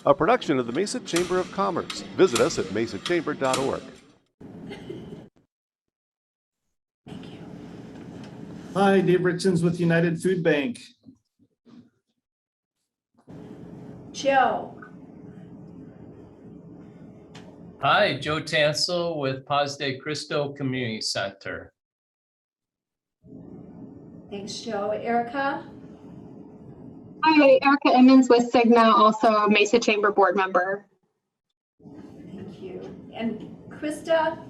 a production of the Mesa Chamber of Commerce. Visit us at mesachamber.org. Thank you. Hi, Dave Richards with United Food Bank. Joe. Hi, Joe Tansel with Paz de Cristo Community Center. Thanks, Joe. Erica. Hi, Erica Emmons with Cigna, also a Mesa Chamber board member. Thank you. And Krista.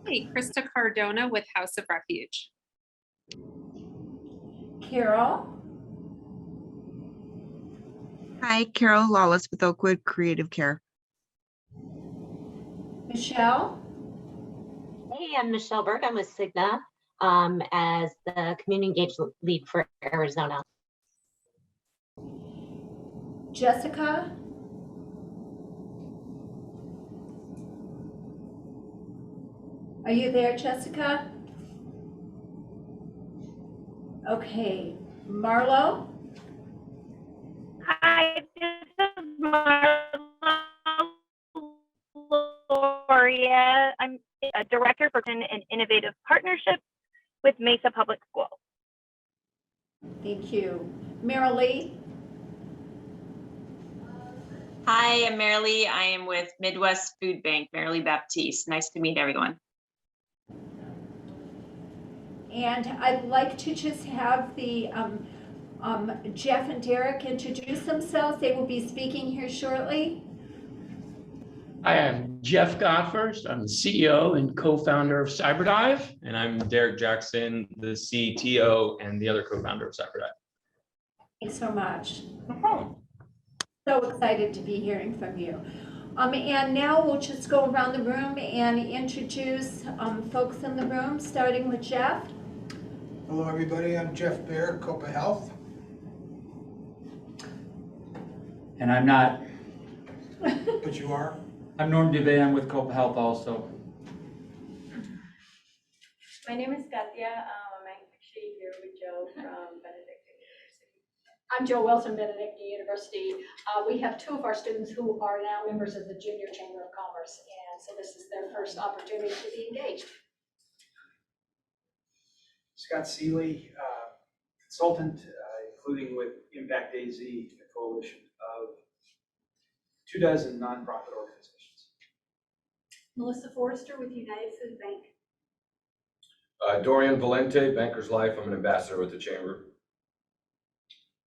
Hey, Krista Cardona with House of Refuge. Carol. Hi, Carol Lawless with Oakwood Creative Care. Michelle. Hey, I'm Michelle Berg. I'm with Cigna as the community engagement lead for Arizona. Jessica. Are you there, Jessica? Okay. Marlo. Hi, this is Marla Gloria. I'm a director for an innovative partnership with Mesa Public Schools. Thank you. Marilee. Hi, I'm Marilee. I am with Midwest Food Bank, Marilee Baptiste. Nice to meet everyone. And I'd like to just have the Jeff and Derek introduce themselves. They will be speaking here shortly. Hi, I'm Jeff Gottfurcht. I'm the CEO and co-founder of CyberDive. And I'm Derek Jackson, the CTO and the other co-founder of CyberDive. Thanks so much. No problem. So excited to be hearing from you. And now we'll just go around the room and introduce folks in the room, starting with Jeff. Hello, everybody. I'm Jeff Baer, Copa Health. And I'm not. But you are? I'm Norm DeVay. I'm with Copa Health also. My name is Katia. I'm actually here with Joe from Benedictine University. I'm Joe Wilson, Benedictine University. We have two of our students who are now members of the Junior Chamber of Commerce, and so this is their first opportunity to be engaged. Scott Seeley, consultant, including with Impact AZ, a coalition of 24 nonprofit organizations. Melissa Forrester with United Food Bank. Dorian Valente, Banker's Life. I'm an ambassador with the Chamber.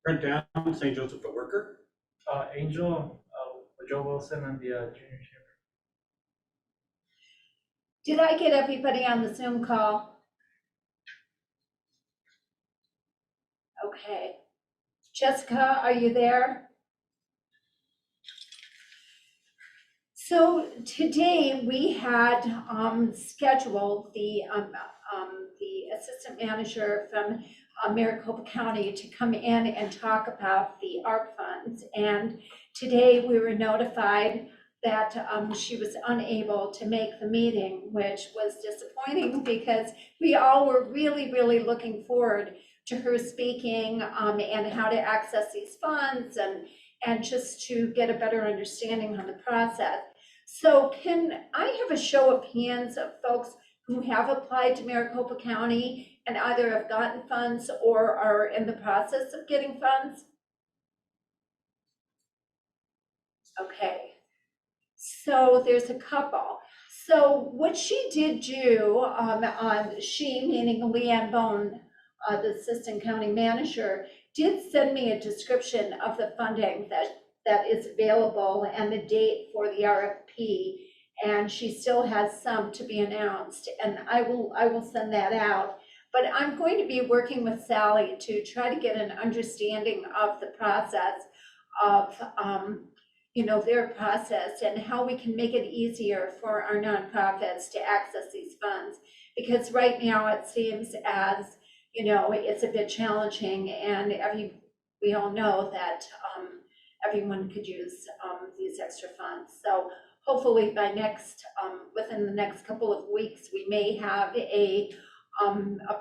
Brent Down, St. Joseph the Worker. Angel, Joe Wilson and the Junior Chamber. Did I get everybody on the Zoom call? Okay. Jessica, are you there? So today we had scheduled the assistant manager from Maricopa County to come in and talk about the ARP funds. And today we were notified that she was unable to make the meeting, which was disappointing because we all were really, really looking forward to her speaking and how to access these funds and just to get a better understanding on the process. So can I have a show of hands of folks who have applied to Maricopa County and either have gotten funds or are in the process of getting funds? Okay, so there's a couple. So what she did do, she meaning Leanne Bone, the assistant county manager, did send me a description of the funding that is available and the date for the RFP, and she still has some to be announced, and I will send that out. But I'm going to be working with Sally to try to get an understanding of the process of their process and how we can make it easier for our nonprofits to access these funds, because right now it seems as it's a bit challenging, and we all know that everyone could use these extra funds. So hopefully by within the next couple of weeks, we may have a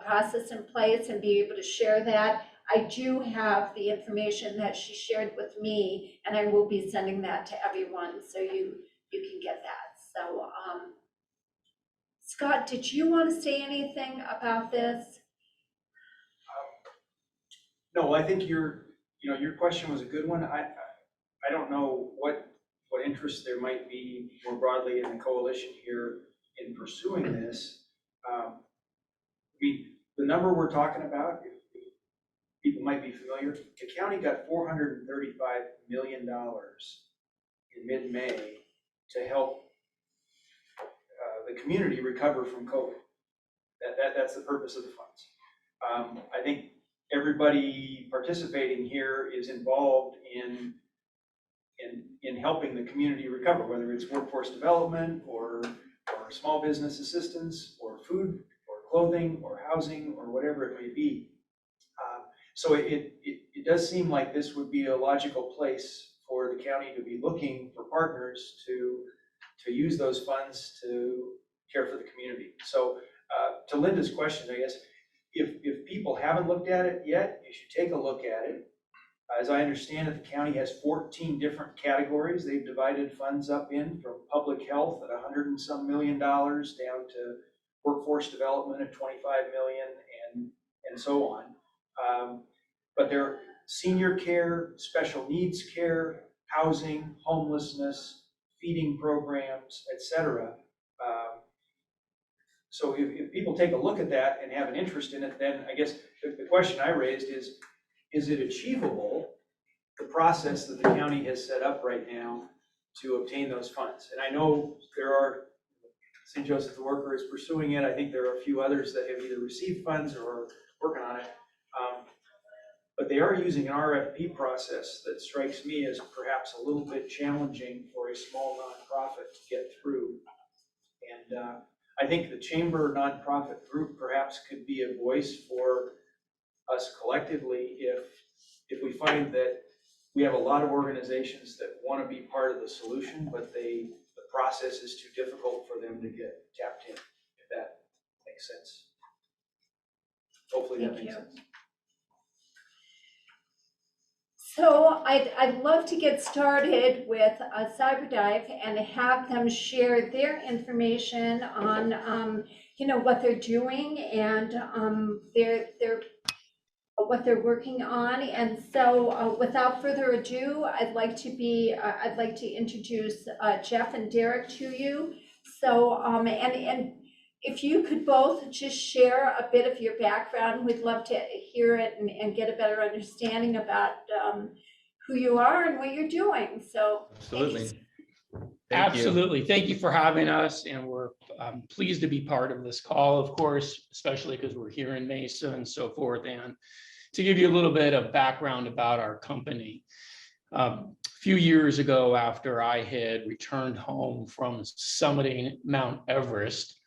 process in place and be able to share that. I do have the information that she shared with me, and I will be sending that to everyone, so you can get that. So, Scott, did you want to say anything about this? No, I think your question was a good one. I don't know what interest there might be more broadly in the coalition here in pursuing this. The number we're talking about, if people might be familiar, the county got $435 million in mid-May to help the community recover from COVID. That's the purpose of the funds. I think everybody participating here is involved in helping the community recover, whether it's workforce development or small business assistance or food or clothing or housing or whatever it may be. So it does seem like this would be a logical place for the county to be looking for partners to use those funds to care for the community. So to Linda's question, I guess, if people haven't looked at it yet, you should take a look at it. As I understand it, the county has 14 different categories. They've divided funds up in from public health at $100 and some million down to workforce development at $25 million and so on. But they're senior care, special needs care, housing, homelessness, feeding programs, etc. So if people take a look at that and have an interest in it, then I guess the question I raised is it achievable, the process that the county has set up right now to obtain those funds? And I know there are, St. Joseph the Worker is pursuing it. I think there are a few others that have either received funds or are working on it. But they are using an RFP process that strikes me as perhaps a little bit challenging for a small nonprofit to get through. And I think the Chamber nonprofit group perhaps could be a voice for us collectively if we find that we have a lot of organizations that want to be part of the solution, but the process is too difficult for them to get tapped in, if that makes sense. Hopefully that makes sense. So I'd love to get started with a cyber dive and have them share their information on, what they're doing and what they're working on. And so without further ado, I'd like to introduce Jeff and Derek to you. So, and if you could both just share a bit of your background, we'd love to hear it and get a better understanding about who you are and what you're doing. So Absolutely. Absolutely. Thank you for having us. And we're pleased to be part of this call, of course, especially because we're here in Mesa and so forth. And to give you a little bit of background about our company. A few years ago, after I had returned home from summiting Mount Everest,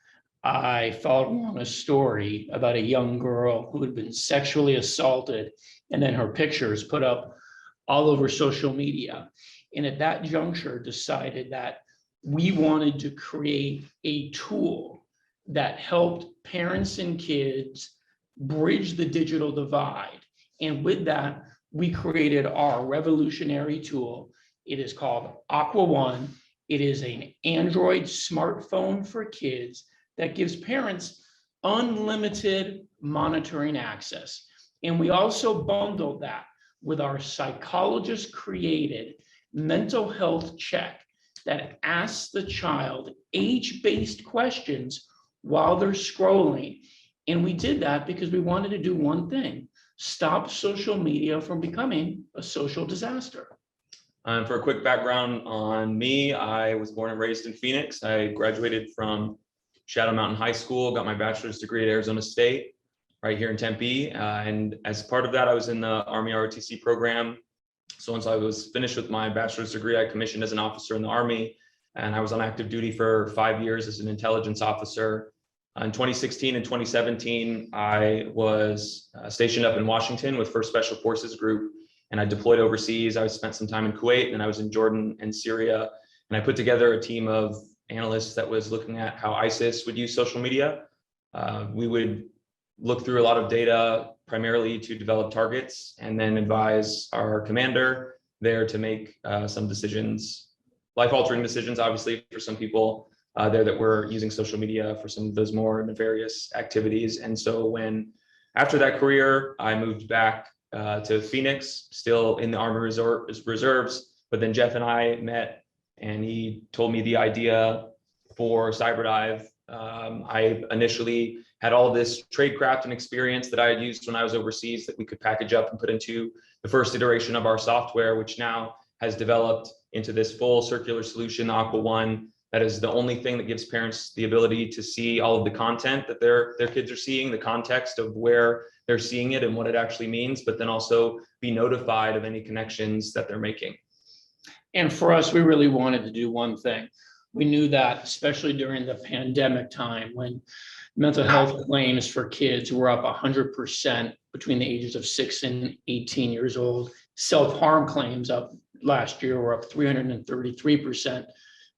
I followed on a story about a young girl who had been sexually assaulted and then her pictures put up all over social media. And at that juncture decided that we wanted to create a tool that helped parents and kids bridge the digital divide. And with that, we created our revolutionary tool. It is called Aqua One. It is an Android smartphone for kids that gives parents unlimited monitoring access. And we also bundled that with our psychologist-created mental health check that asks the child age-based questions while they're scrolling. And we did that because we wanted to do one thing: stop social media from becoming a social disaster. For a quick background on me, I was born and raised in Phoenix. I graduated from Shadow Mountain High School, got my bachelor's degree at Arizona State, right here in Tempe. And as part of that, I was in the Army ROTC program. So once I was finished with my bachelor's degree, I commissioned as an officer in the Army, and I was on active duty for 5 years as an intelligence officer. In 2016 and 2017, I was stationed up in Washington with 1st Special Forces Group, and I deployed overseas. I spent some time in Kuwait, and I was in Jordan and Syria, and I put together a team of analysts that was looking at how ISIS would use social media. We would look through a lot of data primarily to develop targets and then advise our commander there to make some decisions, life-altering decisions, obviously, for some people there that were using social media for some of those more nefarious activities. And so after that career, I moved back to Phoenix, still in the Army Reserves, but then Jeff and I met and he told me the idea for Cyberdive. I initially had all this tradecraft and experience that I had used when I was overseas that we could package up and put into the first iteration of our software, which now has developed into this full circular solution, Aqua One, that is the only thing that gives parents the ability to see all of the content that their kids are seeing, the context of where they're seeing it and what it actually means, but then also be notified of any connections that they're making. And for us, we really wanted to do one thing. We knew that, especially during the pandemic time, when mental health claims for kids were up 100% between the ages of 6 and 18 years old. Self-harm claims up last year were up 333%.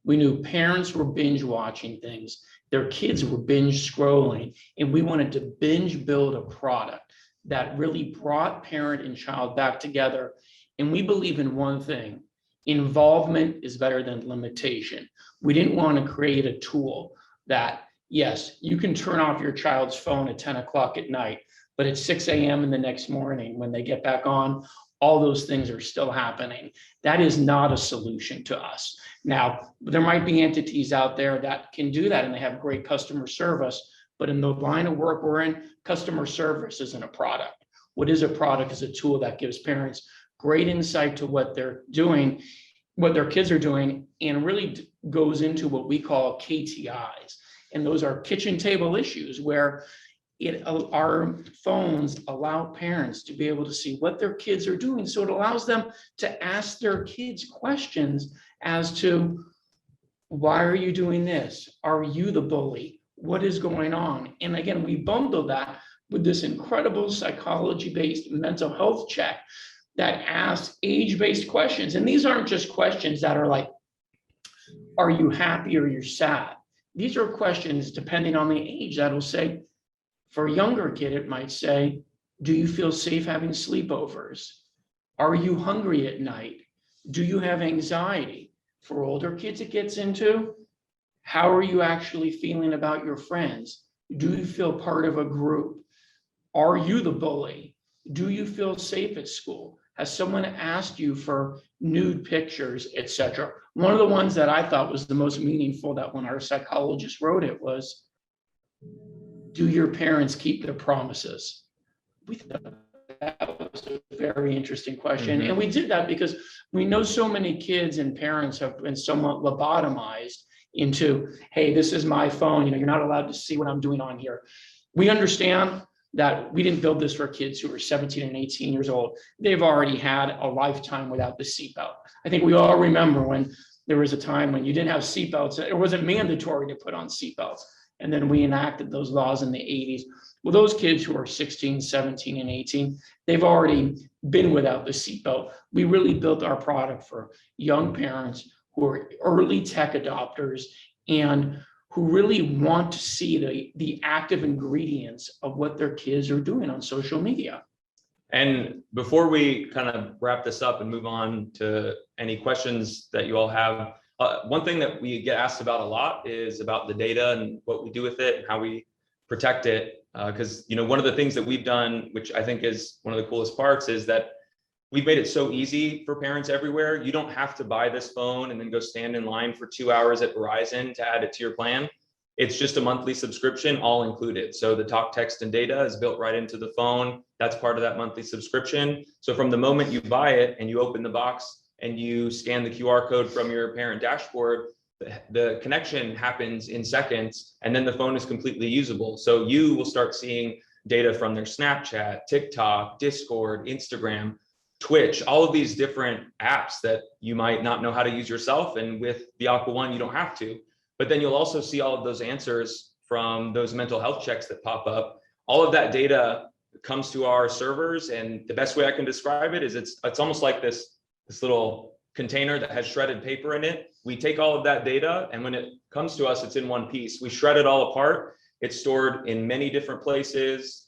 We knew parents were binge watching things. Their kids were binge scrolling, and we wanted to binge build a product that really brought parent and child back together. And we believe in one thing: involvement is better than limitation. We didn't want to create a tool that, yes, you can turn off your child's phone at 10 o'clock at night, but at 6 a.m. in the next morning, when they get back on, all those things are still happening. That is not a solution to us. Now, there might be entities out there that can do that and they have great customer service, but in the line of work we're in, customer service isn't a product. What is a product is a tool that gives parents great insight to what they're doing, what their kids are doing, and really goes into what we call KTIs. And those are kitchen table issues where our phones allow parents to be able to see what their kids are doing. So it allows them to ask their kids questions as to, why are you doing this? Are you the bully? What is going on? And again, we bundle that with this incredible psychology-based mental health check that asks age-based questions. And these aren't just questions that are like, are you happy or you're sad? These are questions, depending on the age, that'll say, for a younger kid, it might say, do you feel safe having sleepovers? Are you hungry at night? Do you have anxiety? For older kids, it gets into, how are you actually feeling about your friends? Do you feel part of a group? Are you the bully? Do you feel safe at school? Has someone asked you for nude pictures, etc.? One of the ones that I thought was the most meaningful, that when our psychologist wrote it, was, do your parents keep their promises? We thought that was a very interesting question. And we did that because we know so many kids and parents have been somewhat lobotomized into, hey, this is my phone, you're not allowed to see what I'm doing on here. We understand that we didn't build this for kids who are 17 and 18 years old. They've already had a lifetime without the seatbelt. I think we all remember when there was a time when you didn't have seatbelts. It wasn't mandatory to put on seatbelts. And then we enacted those laws in the 80s. Well, those kids who are 16, 17, and 18, they've already been without the seatbelt. We really built our product for young parents who are early tech adopters and who really want to see the active ingredients of what their kids are doing on social media. And before we kind of wrap this up and move on to any questions that you all have, one thing that we get asked about a lot is about the data and what we do with it and how we protect it. Because one of the things that we've done, which I think is one of the coolest parts, is that we've made it so easy for parents everywhere. You don't have to buy this phone and then go stand in line for 2 hours at Verizon to add it to your plan. It's just a monthly subscription, all included. So the talk, text, and data is built right into the phone. That's part of that monthly subscription. So from the moment you buy it and you open the box and you scan the QR code from your parent dashboard, the connection happens in seconds, and then the phone is completely usable. So you will start seeing data from their Snapchat, TikTok, Discord, Instagram, Twitch, all of these different apps that you might not know how to use yourself. And with the Aqua One, you don't have to. But then you'll also see all of those answers from those mental health checks that pop up. All of that data comes to our servers. And the best way I can describe it is it's almost like this little container that has shredded paper in it. We take all of that data, and when it comes to us, it's in one piece. We shred it all apart. It's stored in many different places.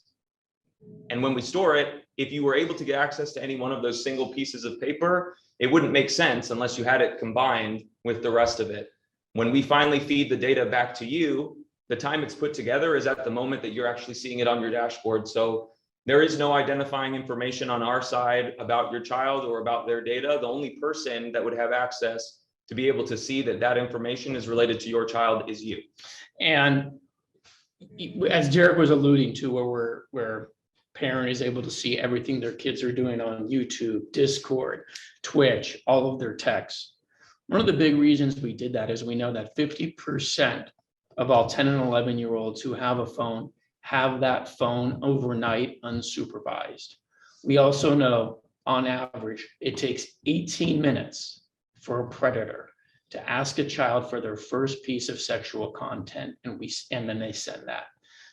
And when we store it, if you were able to get access to any one of those single pieces of paper, it wouldn't make sense unless you had it combined with the rest of it. When we finally feed the data back to you, the time it's put together is at the moment that you're actually seeing it on your dashboard. So there is no identifying information on our side about your child or about their data. The only person that would have access to be able to see that that information is related to your child is you. And as Derek was alluding to, where parent is able to see everything their kids are doing on YouTube, Discord, Twitch, all of their texts. One of the big reasons we did that is we know that 50% of all 10 and 11-year-olds who have a phone have that phone overnight unsupervised. We also know on average, it takes 18 minutes for a predator to ask a child for their first piece of sexual content, and then they send that.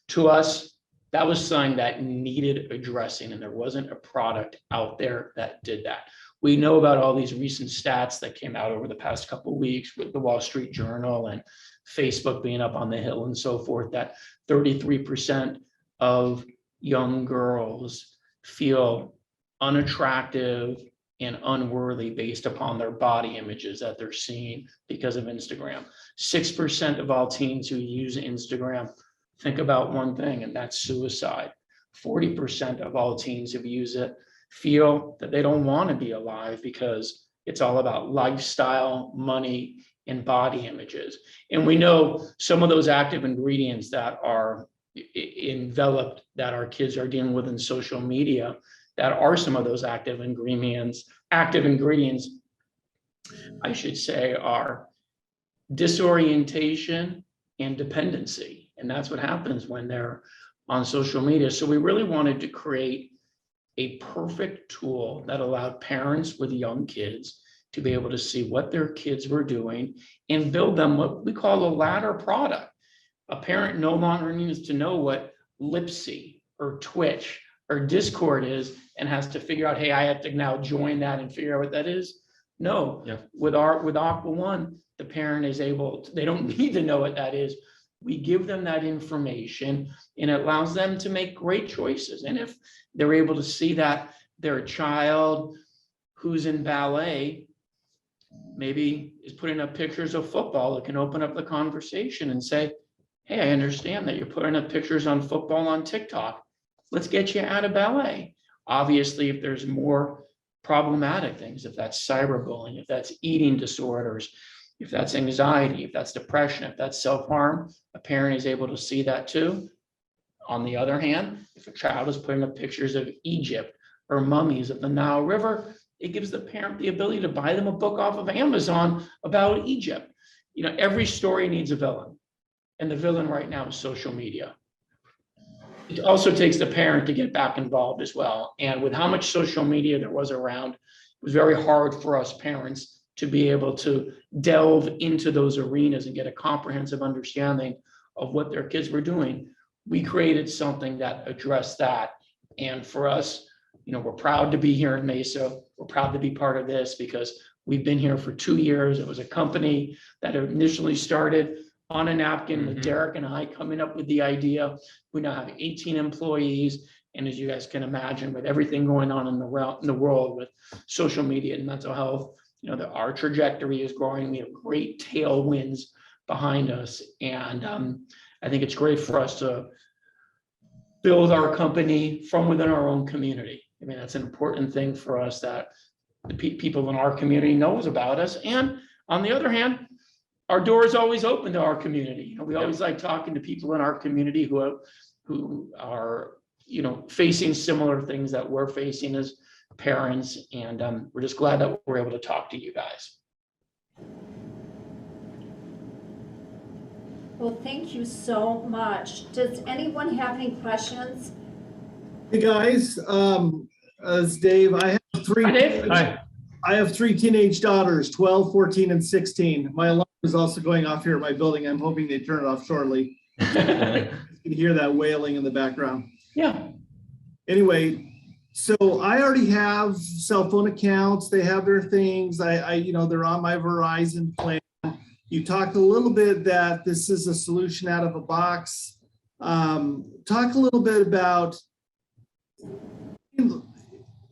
To us, that was something that needed addressing, and there wasn't a product out there that did that. We know about all these recent stats that came out over the past couple of weeks with the Wall Street Journal and Facebook being up on the hill and so forth, that 33% of young girls feel unattractive and unworthy based upon their body images that they're seeing because of Instagram. 6% of all teens who use Instagram think about one thing, and that's suicide. 40% of all teens who use it feel that they don't want to be alive because it's all about lifestyle, money, and body images. And we know some of those active ingredients that are enveloped, that our kids are dealing with in social media, that are some of those active ingredients, I should say, are disorientation and dependency. And that's what happens when they're on social media. So we really wanted to create a perfect tool that allowed parents with young kids to be able to see what their kids were doing and build them what we call a ladder product. A parent no longer needs to know what Lipsy or Twitch or Discord is and has to figure out, hey, I have to now join that and figure out what that is. No, with Aqua One, the parent is able to, they don't need to know what that is. We give them that information and it allows them to make great choices. And if they're able to see that their child who's in ballet maybe is putting up pictures of football, it can open up the conversation and say, hey, I understand that you're putting up pictures on football on TikTok. Let's get you out of ballet. Obviously, if there's more problematic things, if that's cyberbullying, if that's eating disorders, if that's anxiety, if that's depression, if that's self-harm, a parent is able to see that too. On the other hand, if a child is putting up pictures of Egypt or mummies of the Nile River, it gives the parent the ability to buy them a book off of Amazon about Egypt. You know, every story needs a villain, and the villain right now is social media. It also takes the parent to get back involved as well. And with how much social media there was around, it was very hard for us parents to be able to delve into those arenas and get a comprehensive understanding of what their kids were doing. We created something that addressed that. And for us, you know, we're proud to be here in Mesa. We're proud to be part of this because we've been here for 2 years. It was a company that initially started on a napkin with Derek and I coming up with the idea. We now have 18 employees. And as you guys can imagine, with everything going on in the world with social media and mental health, you know, our trajectory is growing. We have great tailwinds behind us. And I think it's great for us to build our company from within our own community. I mean, that's an important thing for us, that the people in our community knows about us. And on the other hand, our door is always open to our community. You know, we always like talking to people in our community who are, you know, facing similar things that we're facing as parents. And we're just glad that we're able to talk to you guys. Well, thank you so much. Does anyone have any questions? Hey guys, as Dave, I have three. Hi, Dave. Hi. I have 3 teenage daughters, 12, 14, and 16. My alarm is also going off here at my building. I'm hoping they turn it off shortly. You can hear that wailing in the background. Yeah. Anyway, so I already have cell phone accounts. They have their things. You know, they're on my Verizon plan. You talked a little bit that this is a solution out of a box. Talk a little bit about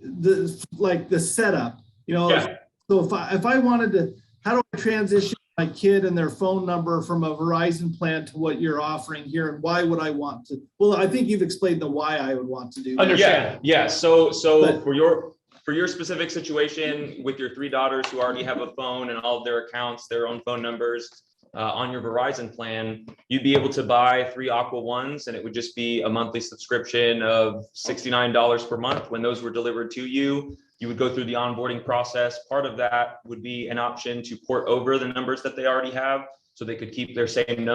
the setup, Yeah. so if I wanted to, how do I transition my kid and their phone number from a Verizon plan to what you're offering here, and why would I want to? Well, I think you've explained the why I would want to do that. Understand. Yeah. So for your specific situation with your 3 daughters who already have a phone and all of their accounts, their own phone numbers on your Verizon plan, you'd be able to buy 3 Aqua Ones, and it would just be a monthly subscription of $69 per month. When those were delivered to you, you would go through the onboarding process. Part of that would be an option to port over the numbers that they already have, so they could keep their same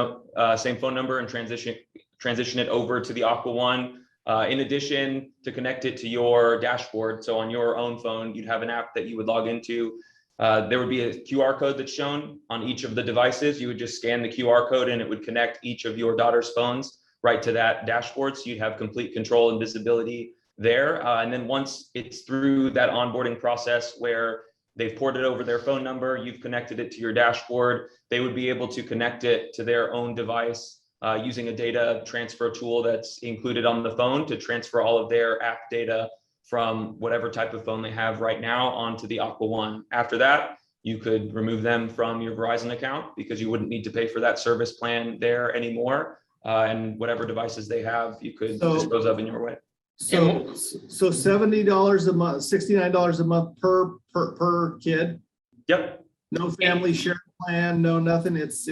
phone number and transition it over to the Aqua One. In addition, to connect it to your dashboard, so on your own phone, you'd have an app that you would log into. There would be a QR code that's shown on each of the devices. You would just scan the QR code and it would connect each of your daughter's phones right to that dashboard. So you'd have complete control and visibility there. And then once it's through that onboarding process where they've ported over their phone number, you've connected it to your dashboard, they would be able to connect it to their own device using a data transfer tool that's included on the phone to transfer all of their app data from whatever type of phone they have right now onto the Aqua One. After that, you could remove them from your Verizon account because you wouldn't need to pay for that service plan there anymore. And whatever devices they have, you could dispose of in your way. So $70 a month, $69 a month per kid. Yep. No family share plan, no nothing. It's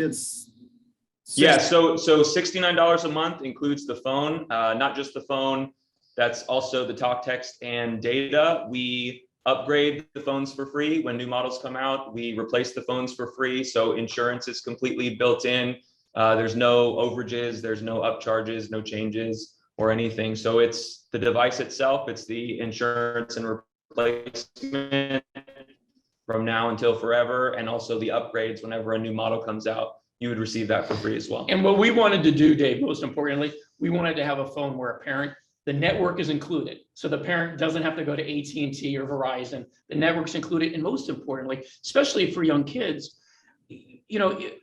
yeah. So $69 a month includes the phone, not just the phone. That's also the talk, text, and data. We upgrade the phones for free when new models come out. We replace the phones for free. So insurance is completely built in. There's no overages, there's no upcharges, no changes or anything. So it's the device itself, it's the insurance and replacement from now until forever, and also the upgrades whenever a new model comes out. You would receive that for free as well. And what we wanted to do, Dave, most importantly, we wanted to have a phone where a parent, the network is included. So the parent doesn't have to go to AT&T or Verizon. The network's included. And most importantly, especially for young kids,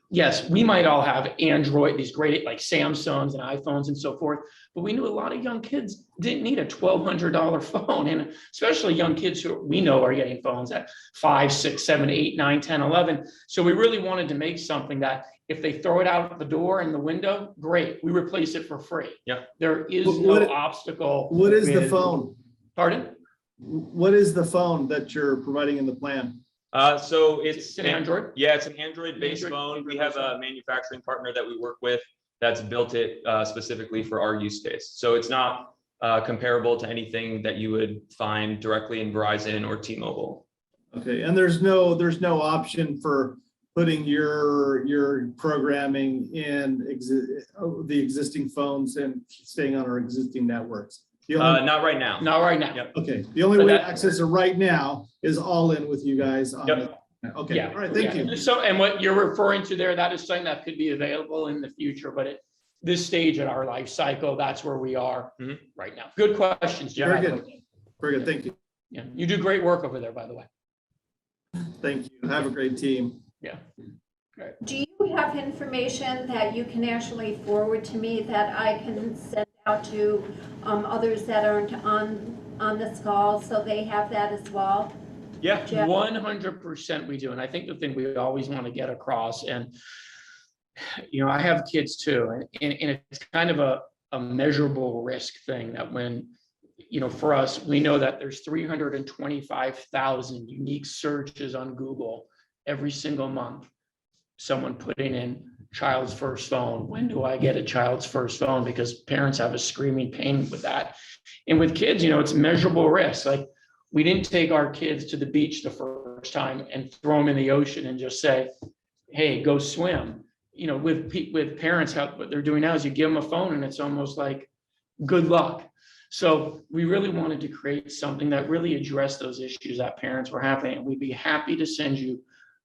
yes, we might all have Android, these great like Samsungs and iPhones and so forth, but we knew a lot of young kids didn't need a $1,200 phone. And especially young kids who we know are getting phones at 5, 6, 7, 8, 9, 10, 11. So we really wanted to make something that if they throw it out the door in the window, great, we replace it for free. Yeah. There is no obstacle. What is the phone? Pardon? What is the phone that you're providing in the plan? So it's an Android. Yeah, it's an Android-based phone. We have a manufacturing partner that we work with that's built it specifically for our use case. So it's not comparable to anything that you would find directly in Verizon or T-Mobile. Okay, and there's no option for putting your programming in the existing phones and staying on our existing networks. Not right now. Not right now. Yep. Okay, the only way to access it right now is all in with you guys on Yep. Okay, Yeah. all right, thank you. So, and what you're referring to there, that is something that could be available in the future, but at this stage in our life cycle, that's where we are right now. Good questions, Jim. Very good. Very good, thank you. Yeah, you do great work over there, by the way. Thank you. Have a great team. Yeah. Great. Do you have information that you can actually forward to me that I can send out to others that aren't on this call, so they have that as well? Yeah, 100% we do. And I think the thing we always want to get across, and I have kids too, and it's kind of a measurable risk thing that when, for us, we know that there's 325,000 unique searches on Google every single month. Someone putting in child's first phone. When do I get a child's first phone? Because parents have a screaming pain with that. And with kids, it's measurable risk. Like, we didn't take our kids to the beach the first time and throw them in the ocean and just say, hey, go swim. With parents, what they're doing now is you give them a phone and it's almost like good luck. So we really wanted to create something that really addressed those issues that parents were having. And we'd be happy to send you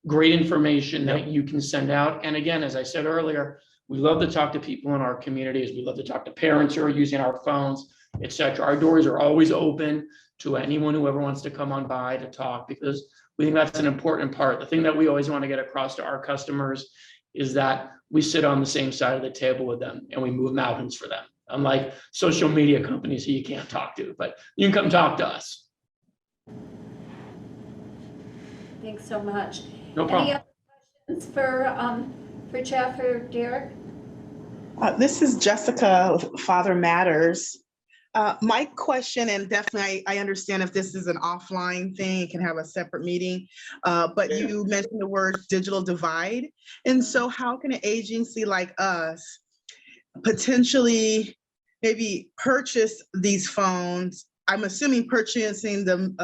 great information that you can send out. And again, as I said earlier, we love to talk to people in our communities. We love to talk to parents who are using our phones, etc. Our doors are always open to anyone who ever wants to come on by to talk, because we think that's an important part. The thing that we always want to get across to our customers is that we sit on the same side of the table with them and we move mountains for them. unlike social media companies who you can't talk to, but you can come talk to us. Thanks so much. No problem. Any other questions for Jeff or Derek? This is Jessica, Father Matters. My question, and definitely I understand if this is an offline thing, it can have a separate meeting, but you mentioned the word digital divide. And so how can an agency like us potentially maybe purchase these phones? I'm assuming purchasing them,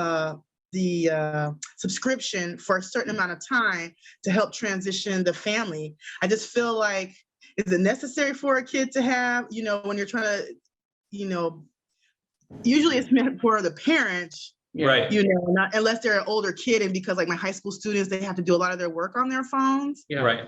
the subscription for a certain amount of time to help transition the family. I just feel like, is it necessary for a kid to have, when you're trying to, usually it's meant for the parents, Right. Not unless they're an older kid, and because like my high school students, they have to do a lot of their work on their phones. Yeah. Right.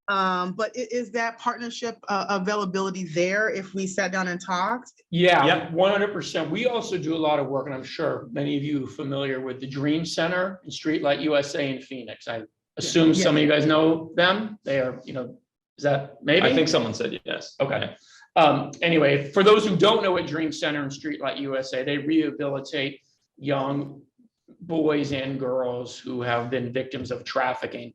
But is that partnership availability there if we sat down and talked? Yeah, 100%. We also do a lot of work, and I'm sure many of you are familiar with the Dream Center and Streetlight USA in Phoenix. I assume some of you guys know them. They are, is that maybe? I think someone said yes. Okay. Anyway, for those who don't know what Dream Center and Streetlight USA, they rehabilitate young boys and girls who have been victims of trafficking.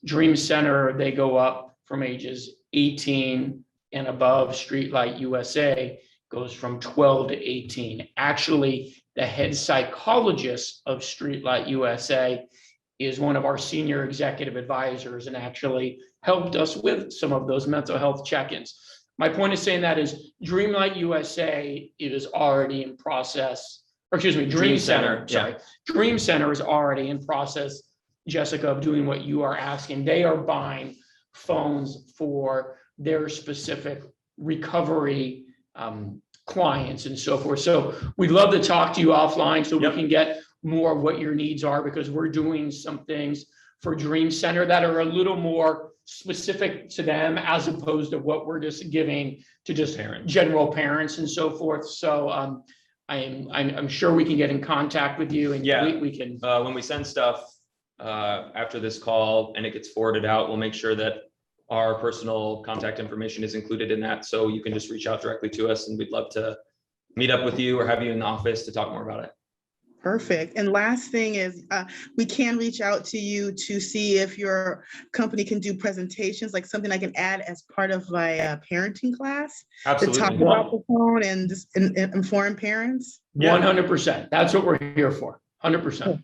Dream Center, they go up from ages 18 and above. Streetlight USA goes from 12 to 18. Actually, the head psychologist of Streetlight USA is one of our senior executive advisors and actually helped us with some of those mental health check-ins. My point of saying that is Dreamlight USA is already in process, or excuse me, Dream Center, sorry. Yeah. Dream Center is already in process, Jessica, of doing what you are asking. They are buying phones for their specific recovery clients and so forth. So we'd love to talk to you offline so we can get more of what your needs are, because we're doing some things for Dream Center that are a little more specific to them as opposed to what we're just giving to just general parents and so forth. So I'm sure we can get in contact with you, and we can when we send stuff after this call and it gets forwarded out, we'll make sure that our personal contact information is included in that, so you can just reach out directly to us, and we'd love to meet up with you or have you in the office to talk more about it. Perfect. And last thing is, we can reach out to you to see if your company can do presentations, like something I can add as part of my parenting class. Absolutely. To talk about the phone and just inform parents. 100%. That's what we're here for. 100%.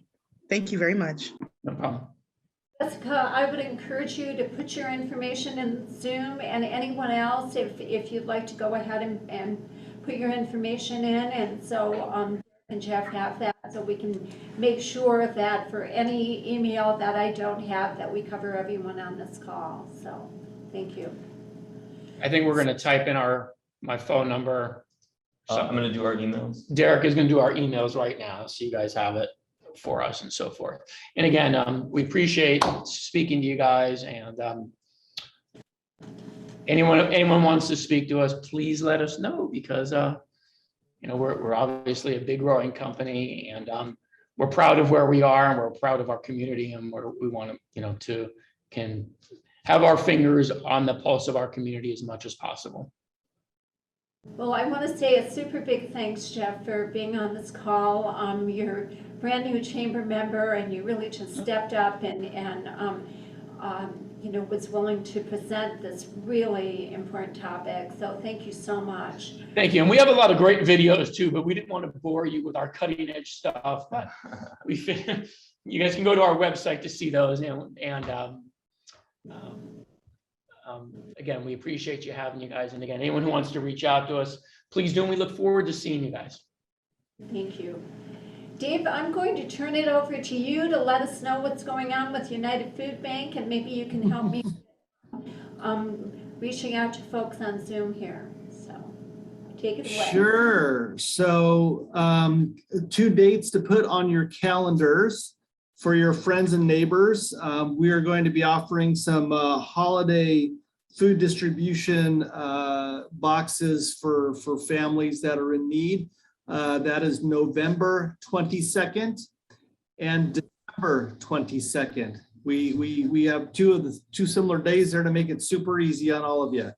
Thank you very much. No problem. Jessica, I would encourage you to put your information in Zoom, and anyone else, if you'd like to go ahead and put your information in, and so and Jeff have that, so we can make sure that for any email that I don't have, that we cover everyone on this call. So thank you. I think we're going to type in my phone number. I'm going to do our emails. Derek is going to do our emails right now, so you guys have it for us and so forth. And again, we appreciate speaking to you guys, and anyone wants to speak to us, please let us know, because we're obviously a big growing company, and we're proud of where we are, and we're proud of our community, and we want to can have our fingers on the pulse of our community as much as possible. Well, I want to say a super big thanks, Jeff, for being on this call. You're a brand new chamber member, and you really just stepped up and was willing to present this really important topic. So thank you so much. Thank you. And we have a lot of great videos too, but we didn't want to bore you with our cutting edge stuff. But you guys can go to our website to see those. Again, we appreciate you having you guys. And again, anyone who wants to reach out to us, please do. And we look forward to seeing you guys. Thank you. Dave, I'm going to turn it over to you to let us know what's going on with United Food Bank, and maybe you can help me reaching out to folks on Zoom here. So take it away. Sure. So 2 dates to put on your calendars for your friends and neighbors. We are going to be offering some holiday food distribution boxes for families that are in need. That is November 22nd and December 22nd. We have two similar days there to make it super easy on all of you.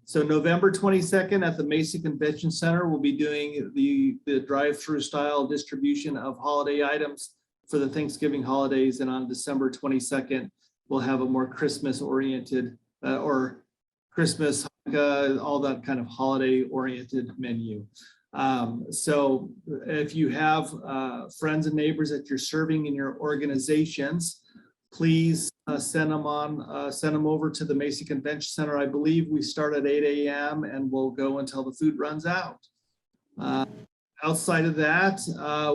So November 22nd at the Mesa Convention Center, we'll be doing the drive-through style distribution of holiday items for the Thanksgiving holidays. And on December 22nd, we'll have a more Christmas oriented or Christmas, all that kind of holiday oriented menu. So if you have friends and neighbors that you're serving in your organizations, please send them over to the Mesa Convention Center. I believe we start at 8 a.m. and we'll go until the food runs out. Outside of that,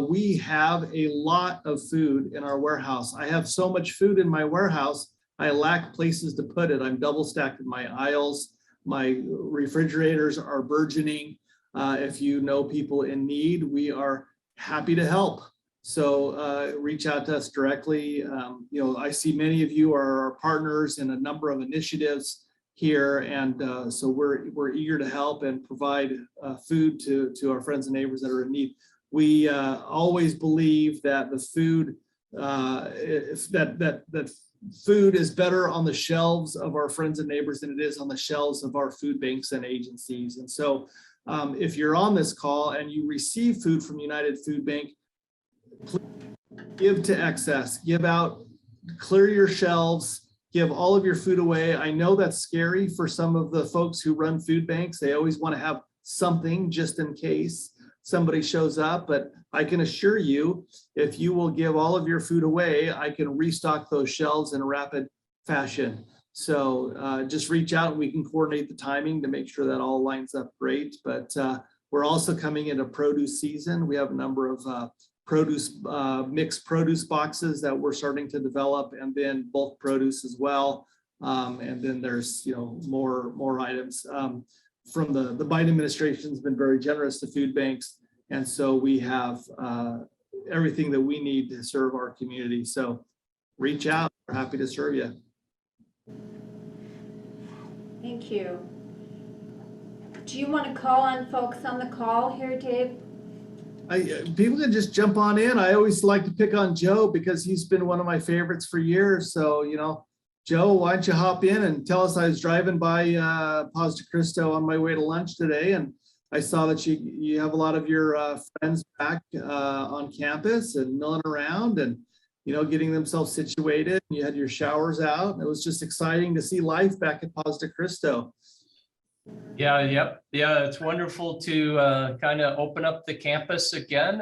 we have a lot of food in our warehouse. I have so much food in my warehouse, I lack places to put it. I'm double stacked in my aisles. My refrigerators are burgeoning. If you know people in need, we are happy to help. So reach out to us directly. I see many of you are our partners in a number of initiatives here, and so we're eager to help and provide food to our friends and neighbors that are in need. We always believe that the food that food is better on the shelves of our friends and neighbors than it is on the shelves of our food banks and agencies. And so if you're on this call and you receive food from United Food Bank, please give to excess, give out, clear your shelves, give all of your food away. I know that's scary for some of the folks who run food banks. They always want to have something just in case somebody shows up, but I can assure you, if you will give all of your food away, I can restock those shelves in a rapid fashion. So just reach out and we can coordinate the timing to make sure that all lines up great. But we're also coming into produce season. We have a number of mixed produce boxes that we're starting to develop, and then bulk produce as well. And then there's more items. From the Biden administration has been very generous to food banks. And so we have everything that we need to serve our community. So reach out, we're happy to serve you. Thank you. Do you want to call on folks on the call here, Dave? People can just jump on in. I always like to pick on Joe because he's been one of my favorites for years. So, Joe, why don't you hop in and tell us? I was driving by Paz de Cristo on my way to lunch today, and I saw that you have a lot of your friends back on campus and milling around and, getting themselves situated. You had your showers out. And it was just exciting to see life back at Paz de Cristo. Yeah, yep. Yeah, it's wonderful to kind of open up the campus again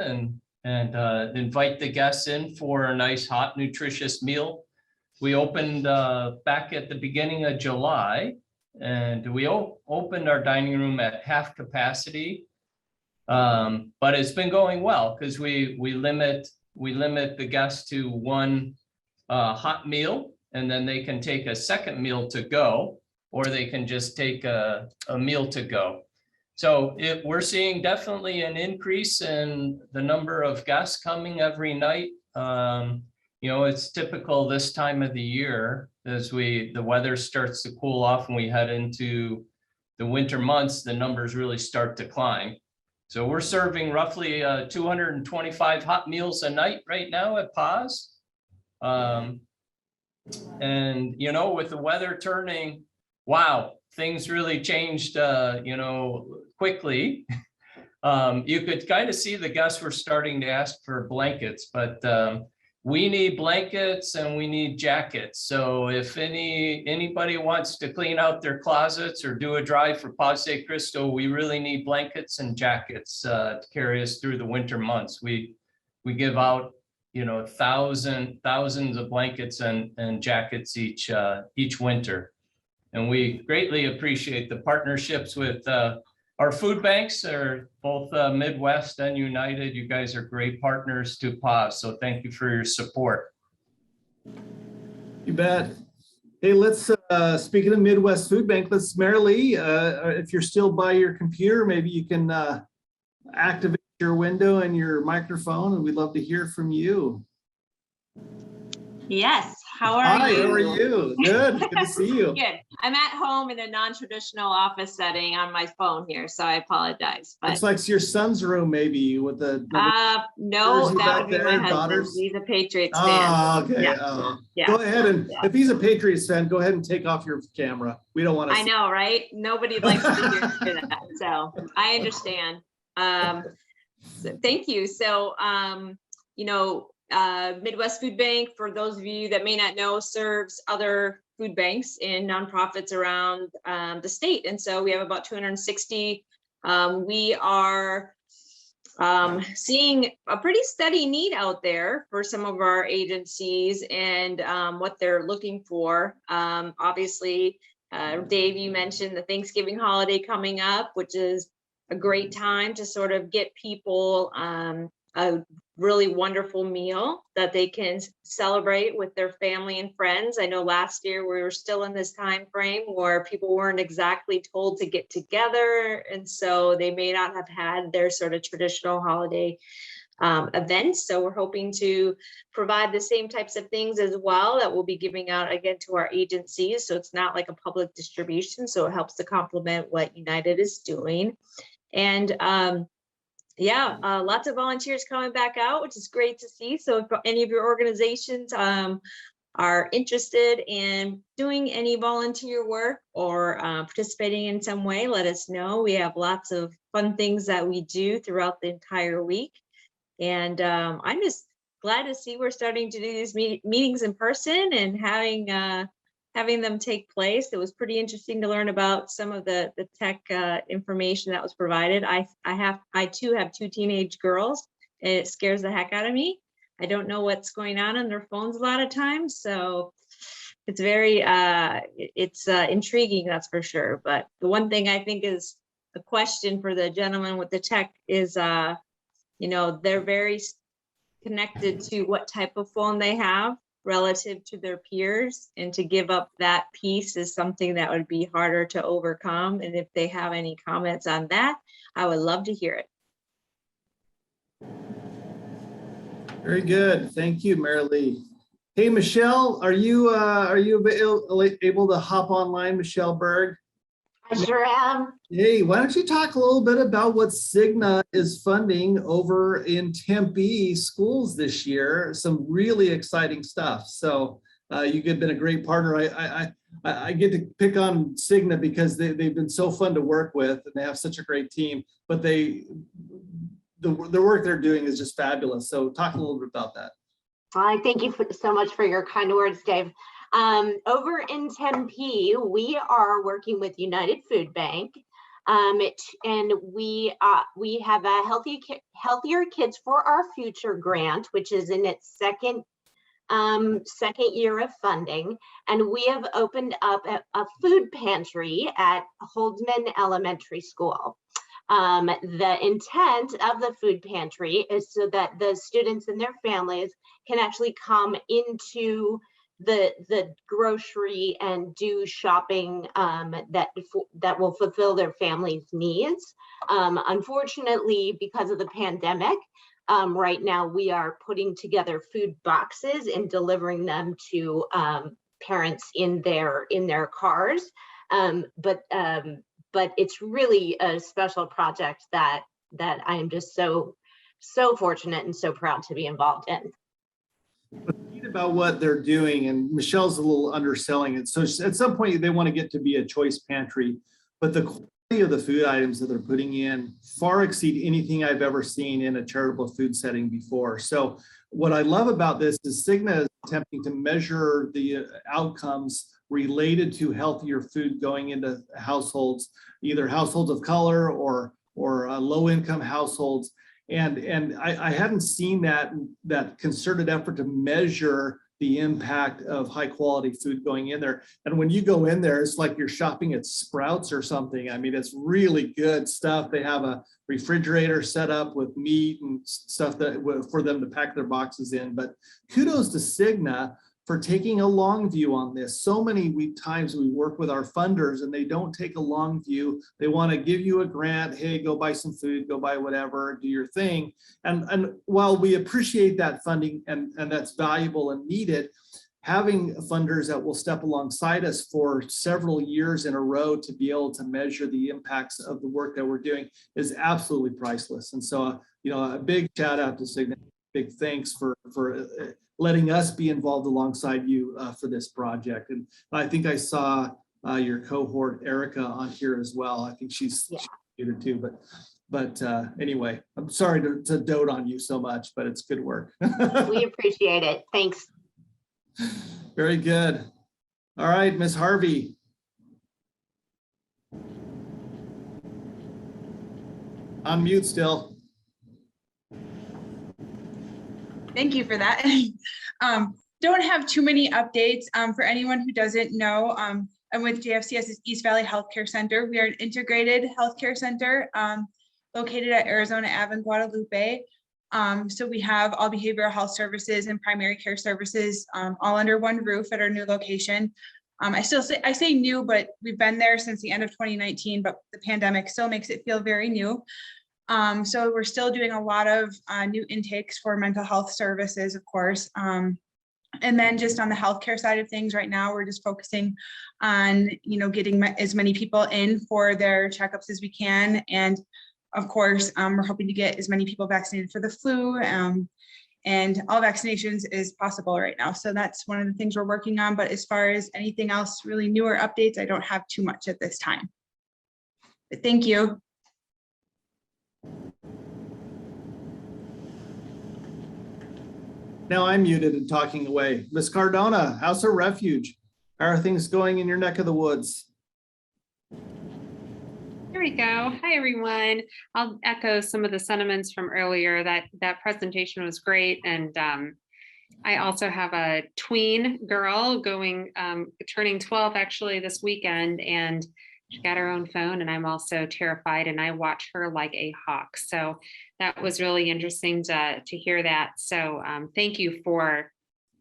and invite the guests in for a nice, hot, nutritious meal. We opened back at the beginning of July, and we opened our dining room at half capacity. But it's been going well because we limit the guests to one hot meal, and then they can take a second meal to go, or they can just take a meal to go. So we're seeing definitely an increase in the number of guests coming every night. It's typical this time of the year as the weather starts to cool off and we head into the winter months, the numbers really start to climb. So we're serving roughly 225 hot meals a night right now at Paz. And, with the weather turning, wow, things really changed, quickly. You could kind of see the guests were starting to ask for blankets, but we need blankets and we need jackets. So if anybody wants to clean out their closets or do a drive for Paz de Cristo, we really need blankets and jackets to carry us through the winter months. We give out, thousands of blankets and jackets each winter. And we greatly appreciate the partnerships with our food banks are both Midwest and United. You guys are great partners to Paz. So thank you for your support. You bet. Hey, let's, speaking of Midwest Food Bank, let's Marilee, if you're still by your computer, maybe you can activate your window and your microphone, and we'd love to hear from you. Yes. How are Hi, you? how are you? Good, good to see you. Good. I'm at home in a non-traditional office setting on my phone here, so I apologize. Looks But like your son's room maybe with the no, jersey that back would be there, my husband. daughters? He's a Patriots fan. Oh, okay. Yeah. Oh. Yeah. Go ahead and, Yeah. if he's a Patriots fan, go ahead and take off your camera. We don't want to I see. know, right? Nobody likes to hear that, so I understand. So thank you. So, Midwest Food Bank, for those of you that may not know, serves other food banks and nonprofits around the state. And so we have about 260. We are seeing a pretty steady need out there for some of our agencies and what they're looking for. Obviously, Dave, you mentioned the Thanksgiving holiday coming up, which is a great time to sort of get people a really wonderful meal that they can celebrate with their family and friends. I know last year we were still in this time frame where people weren't exactly told to get together, and so they may not have had their sort of traditional holiday events. So we're hoping to provide the same types of things as well that we'll be giving out again to our agencies. So it's not like a public distribution, so it helps to complement what United is doing. And lots of volunteers coming back out, which is great to see. So if any of your organizations are interested in doing any volunteer work or participating in some way, let us know. We have lots of fun things that we do throughout the entire week. And I'm just glad to see we're starting to do these meetings in person and having them take place. It was pretty interesting to learn about some of the tech information that was provided. I too have 2 teenage girls, and it scares the heck out of me. I don't know what's going on their phones a lot of times, so it's very intriguing, that's for sure. But the one thing I think is a question for the gentleman with the tech is, they're very connected to what type of phone they have relative to their peers, and to give up that piece is something that would be harder to overcome. And if they have any comments on that, I would love to hear it. Very good. Thank you, Marilee. Hey, Michelle, are you able to hop online, Michelle Berg? I sure am. Hey, why don't you talk a little bit about what Cigna is funding over in Tempe schools this year? Some really exciting stuff. So you've been a great partner. I get to pick on Cigna because they've been so fun to work with, and they have such a great team, but the work they're doing is just fabulous. So talk a little bit about that. I thank you so much for your kind words, Dave. Over in Tempe, we are working with United Food Bank, and we have a Healthier Kids for Our Future grant, which is in its second year of funding, and we have opened up a food pantry at Holdsman Elementary School. The intent of the food pantry is so that the students and their families can actually come into the grocery and do shopping that will fulfill their family's needs. Unfortunately, because of the pandemic, right now we are putting together food boxes and delivering them to parents in their cars. But it's really a special project that I am just so fortunate and so proud to be involved in. About what they're doing, and Michelle's a little underselling it. So at some point they want to get to be a choice pantry, but the quality of the food items that they're putting in far exceed anything I've ever seen in a charitable food setting before. So what I love about this is Cigna is attempting to measure the outcomes related to healthier food going into households, either households of color or low-income households. And I hadn't seen that concerted effort to measure the impact of high quality food going in there. And when you go in there, it's like you're shopping at Sprouts or something. I mean, it's really good stuff. They have a refrigerator set up with meat and stuff for them to pack their boxes in. But kudos to Cigna for taking a long view on this. So many times we work with our funders and they don't take a long view. They want to give you a grant. Hey, go buy some food, go buy whatever, do your thing. And while we appreciate that funding and that's valuable and needed, having funders that will step alongside us for several years in a row to be able to measure the impacts of the work that we're doing is absolutely priceless. And so, a big shout out to Cigna, big thanks for letting us be involved alongside you for this project. And I think I saw your cohort Erica on here as well. I think she's here too, but anyway, I'm sorry to dote on you so much, but it's good work. We appreciate it. Thanks. Very good. All right, Ms. Harvey. On mute still. Thank you for that. Don't have too many updates. For anyone who doesn't know, I'm with JFCS's East Valley Healthcare Center. We are an integrated healthcare center located at Arizona Ave in Guadalupe. So we have all behavioral health services and primary care services all under one roof at our new location. I say new, but we've been there since the end of 2019, but the pandemic still makes it feel very new. So we're still doing a lot of new intakes for mental health services, of course. And then just on the healthcare side of things right now, we're just focusing on, getting as many people in for their checkups as we can. And of course, we're hoping to get as many people vaccinated for the flu and all vaccinations as possible right now. So that's one of the things we're working on. But as far as anything else, really newer updates, I don't have too much at this time. But thank you. Now I'm muted and talking away. Ms. Cardona, House of Refuge. How are things going in your neck of the woods? Here we go. Hi, everyone. I'll echo some of the sentiments from earlier. That presentation was great. And I also have a tween girl turning 12 actually this weekend, and she got her own phone, and I'm also terrified, and I watch her like a hawk. So that was really interesting to hear that. So thank you for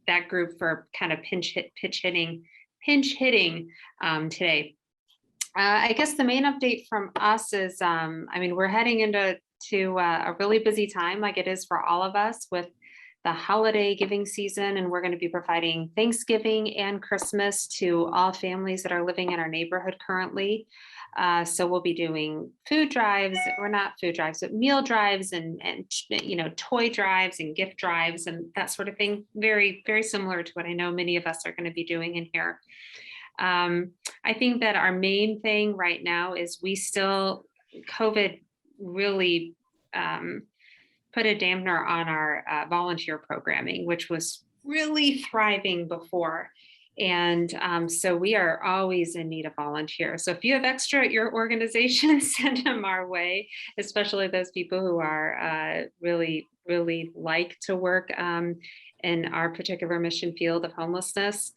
that group for kind of pinch hitting today. I guess the main update from us is, we're heading into a really busy time, like it is for all of us, with the holiday giving season, and we're going to be providing Thanksgiving and Christmas to all families that are living in our neighborhood currently. So we'll be doing food drives, or not food drives, but meal drives and toy drives and gift drives and that sort of thing. Very, very similar to what I know many of us are going to be doing in here. I think that our main thing right now is COVID really put a dampener on our volunteer programming, which was really thriving before. And so we are always in need of volunteers. So if you have extra at your organization, send them our way, especially those people who are really, really like to work in our particular mission field of homelessness.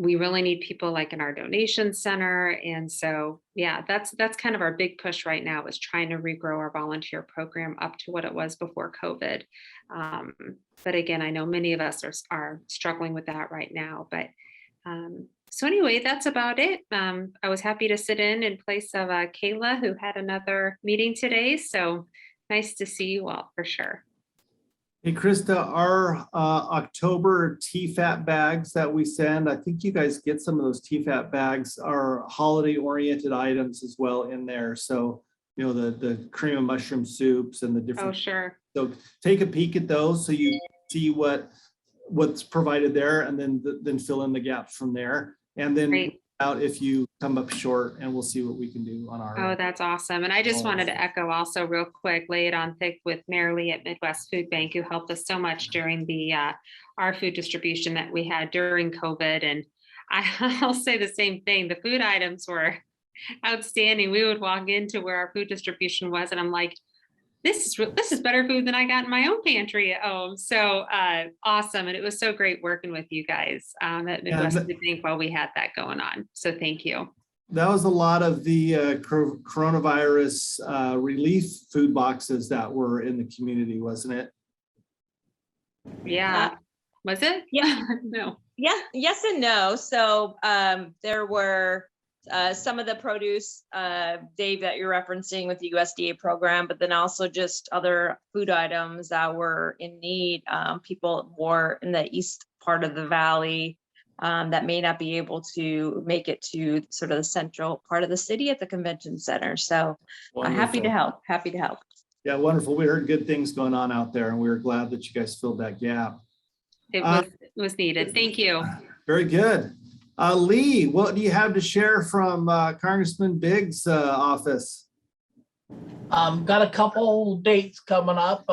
We really need people like in our donation center. And so, yeah, that's kind of our big push right now, is trying to regrow our volunteer program up to what it was before COVID. But again, I know many of us are struggling with that right now. But so anyway, that's about it. I was happy to sit in place of Kayla, who had another meeting today. So nice to see you all for sure. Hey, Krista, our October TFAT bags that we send, I think you guys get some of those TFAT bags, are holiday oriented items as well in there. So, the cream of mushroom soups and the different. Oh, sure. So take a peek at those so you see what's provided there, and then fill in the gaps from there. And then Great. Out if you come up short, and we'll see what we can do on our. Oh, that's awesome. And I just wanted to echo also real quick, lay it on thick with Mary Lee at Midwest Food Bank, who helped us so much during the our food distribution that we had during COVID. And I'll say the same thing. The food items were outstanding. We would walk into where our food distribution was, and I'm like, this is better food than I got in my own pantry at home. So awesome. And it was so great working with you guys at Midwest Food Bank while we had that going on. So thank you. That was a lot of the coronavirus relief food boxes that were in the community, wasn't it? Yeah. Was it? Yeah. No. Yeah. Yes and no. So there were some of the produce, Dave, that you're referencing with the USDA program, but then also just other food items that were in need. People more in the east part of the valley that may not be able to make it to sort of the central part of the city at the convention center. So happy to Wonderful. help. Yeah, wonderful. We heard good things going on out there, and we were glad that you guys filled that gap. It was needed. Thank you. Very good. Lee, what do you have to share from Congressman Biggs' office? Got a couple dates coming up.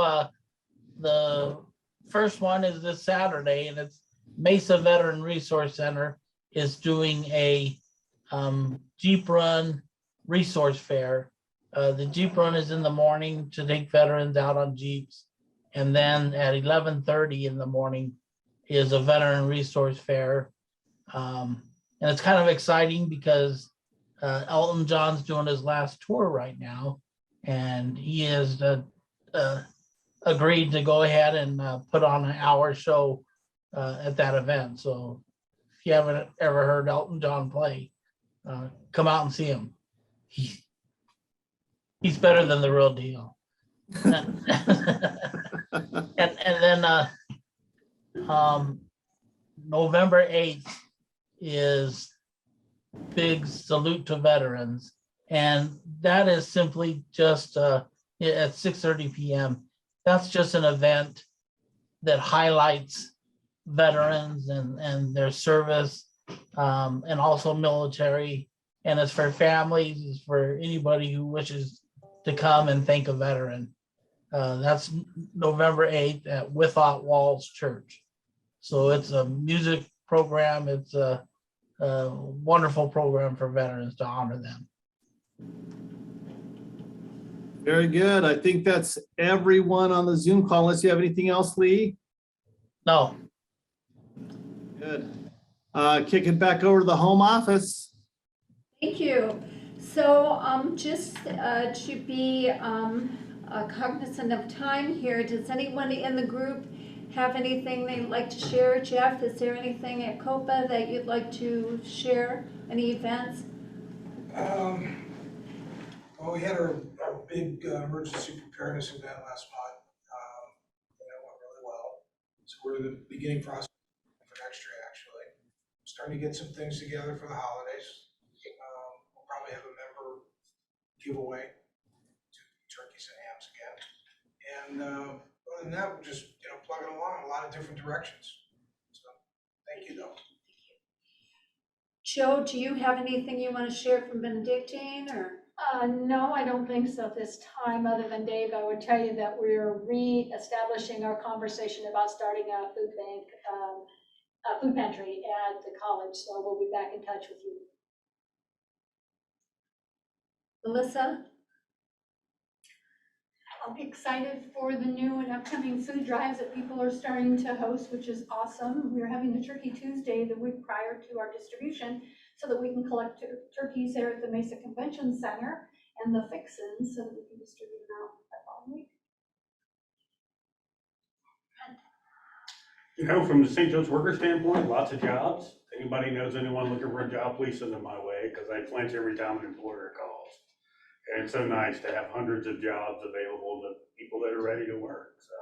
The first one is this Saturday, and it's Mesa Veteran Resource Center is doing a Jeep Run resource fair. The Jeep Run is in the morning to take veterans out on Jeeps. And then at 11:30 in the morning is a veteran resource fair. And it's kind of exciting because Elton John's doing his last tour right now. And he has agreed to go ahead and put on an hour show at that event. So if you haven't ever heard Elton John play, come out and see him. He's better than the real deal. and then November 8th is Big Salute to Veterans. And that is simply just at 6:30 p.m. That's just an event that highlights veterans and their service and also military. And it's for families, it's for anybody who wishes to come and thank a veteran. That's November 8th at Without Walls Church. So it's a music program. It's a wonderful program for veterans to honor them. Very good. I think that's everyone on the Zoom call. Unless you have anything else, Lee? No. Good. Kick it back over to the home office. Thank you. So just to be cognizant of time here, does anyone in the group have anything they'd like to share? Jeff, is there anything at COPA that you'd like to share? Any events? Well, we had our big emergency preparedness event last month. And that went really well. So we're in the beginning process for next year, actually. Starting to get some things together for the holidays. We'll probably have a member giveaway to turkeys and hams again. And other than that, we're just plugging along in a lot of different directions. So thank you, though. Joe, do you have anything you want to share from Benedictine or? No, I don't think so at this time, other than Dave, I would tell you that we're re-establishing our conversation about starting a food bank, a food pantry at the college, so we'll be back in touch with you. Melissa? I'm excited for the new and upcoming food drives that people are starting to host, which is awesome. We're having the Turkey Tuesday the week prior to our distribution so that we can collect turkeys there at the Mesa Convention Center and the fixins so that we can distribute them out that following week. From the St. Joe's worker standpoint, lots of jobs. If anybody knows anyone looking for a job, please send them my way, because I flinch every time an employer calls. And it's so nice to have hundreds of jobs available to people that are ready to work. So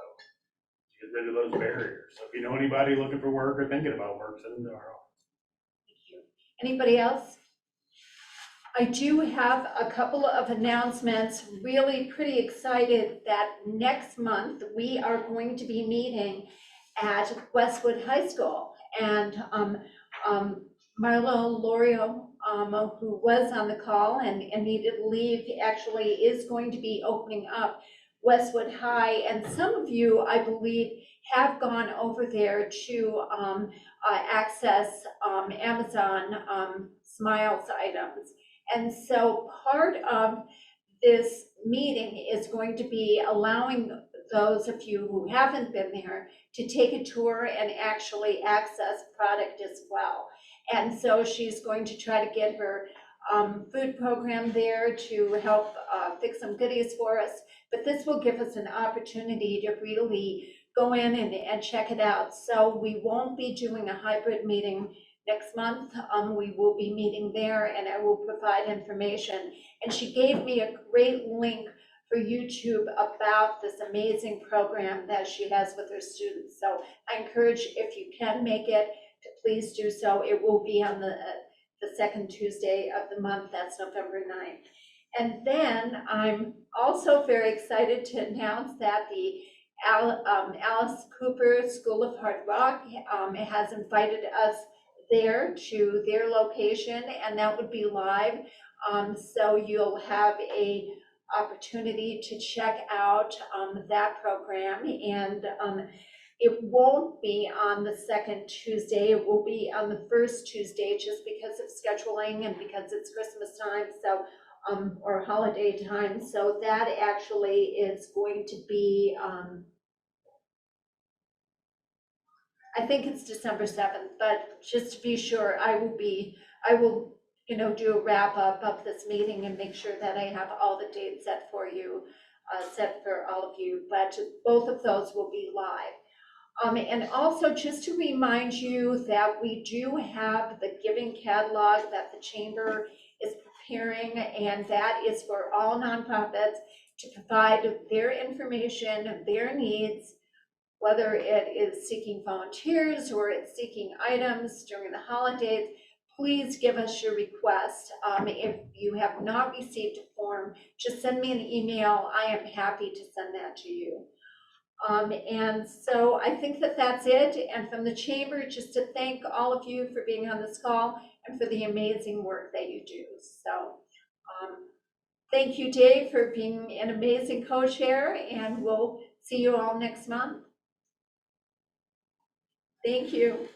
get rid of those barriers. So if you know anybody looking for work or thinking about work, send them to our office. Thank you. Anybody else? I do have a couple of announcements. Really pretty excited that next month we are going to be meeting at Westwood High School. And Marlo Lorio, who was on the call and needed to leave, actually is going to be opening up Westwood High. And some of you, I believe, have gone over there to access Amazon Smiles items. And so part of this meeting is going to be allowing those of you who haven't been there to take a tour and actually access product as well. And so she's going to try to get her food program there to help fix some goodies for us. But this will give us an opportunity to really go in and check it out. So we won't be doing a hybrid meeting next month. We will be meeting there and I will provide information. And she gave me a great link for YouTube about this amazing program that she has with her students. So I encourage, if you can make it, to please do so. It will be on the second Tuesday of the month. That's November 9th. And then I'm also very excited to announce that the Alice Cooper School of Hard Rock has invited us there to their location, and that would be live. So you'll have a opportunity to check out that program, and it won't be on the second Tuesday. It will be on the first Tuesday, just because of scheduling and because it's Christmas time, so or holiday time. So that actually is going to be, I think it's December 7th, but just to be sure, I will, do a wrap up of this meeting and make sure that I have all the dates set for you, set for all of you, but both of those will be live. And also just to remind you that we do have the giving catalog that the chamber is preparing, and that is for all nonprofits to provide their information, their needs, whether it is seeking volunteers or it's seeking items during the holidays. Please give us your request. If you have not received a form, just send me an email. I am happy to send that to you. And so I think that that's it. And from the chamber, just to thank all of you for being on this call and for the amazing work that you do. So thank you, Dave, for being an amazing co-chair, and we'll see you all next month. Thank you.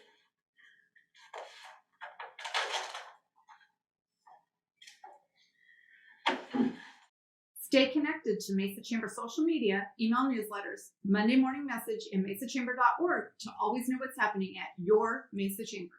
Stay connected to Mesa Chamber social media, email newsletters, Monday morning message, and mesachamber.org to always know what's happening at your Mesa Chamber.